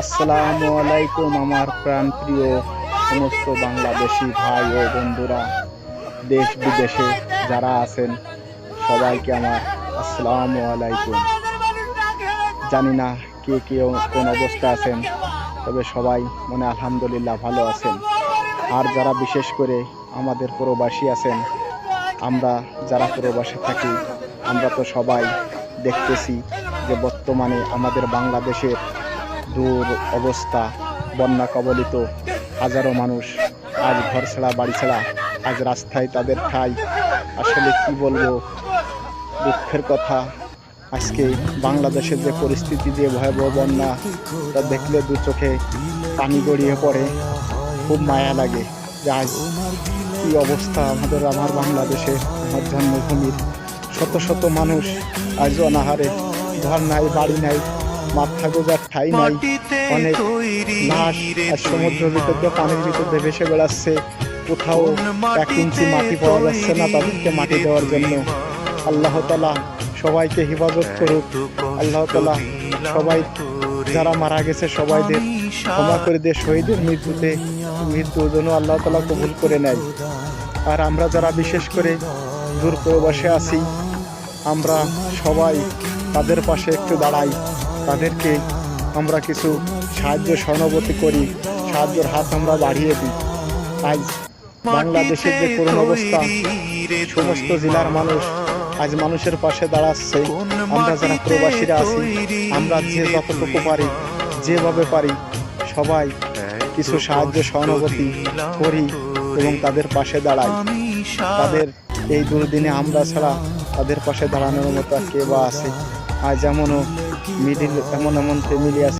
আসসালামু আলাইকুম আমার প্রাণপ্রিয় সমস্ত বাংলাদেশি ভাই ও বন্ধুরা, দেশ বিদেশে যারা আছেন সবাইকে আমার আসসালামু আলাইকুম। জানি না কে কে কোন অবস্থা আছেন, তবে সবাই মনে আলহামদুলিল্লাহ ভালো আছেন। আর যারা বিশেষ করে আমাদের প্রবাসী আছেন, আমরা যারা প্রবাসে থাকি, আমরা তো সবাই দেখতেছি যে বর্তমানে আমাদের বাংলাদেশের দূর অবস্থা, বন্যা কবলিত হাজারো মানুষ আজ ঘর ছাড়া বাড়ি ছাড়া, আজ রাস্তায় তাদের ঠাঁই। আসলে কি বলবো, দুঃখের কথা। আজকে বাংলাদেশের যে পরিস্থিতি, যে ভয়াবহ বন্যা, তা দেখলে দু চোখে পানি গড়িয়ে পড়ে। খুব মায়া লাগে যে আজ কি অবস্থা আমার বাংলাদেশের, আমার জন্মভূমির শত শত মানুষ আজ অনাহারে, ঘর নাই, বাড়ি নাই, মাথা গোজার ঠাই নাই। অনেক লাশ আর সমুদ্রের ভিতর দিয়ে, পানির ভিতর দিয়ে ভেসে বেড়াচ্ছে। কোথাও 1 ইঞ্চি মাটি পাওয়া যাচ্ছে না তাদেরকে মাটি দেওয়ার জন্য। আল্লাহ তাআলা সবাইকে হেফাজত করুক। আল্লাহ তাআলা সবাই যারা মারা গেছে সবাইদের ক্ষমা করে দিয়ে, শহীদের মৃত্যু যেন আল্লাহ তাআলা কবুল করে নেয়। আর আমরা যারা বিশেষ করে দূর প্রবাসে আছি, আমরা সবাই তাদের পাশে একটু দাঁড়াই, তাদেরকে আমরা কিছু সাহায্য সহানুভূতি করি, সাহায্যের হাত আমরা বাড়িয়ে দিই। আজ বাংলাদেশের যে করুণ অবস্থা, সমস্ত জেলার মানুষ আজ মানুষের পাশে দাঁড়াচ্ছে। আমরা যারা প্রবাসীরা আছি, আমরা যে যতটুকু পারি, যেভাবে পারি, সবাই কিছু সাহায্য সহানুভূতি করি এবং তাদের পাশে দাঁড়াই। তাদের এই দুর্দিনে আমরা ছাড়া তাদের পাশে দাঁড়ানোর মতো আর কে বা আছে? আজ এমন ফ্যামিলি আছে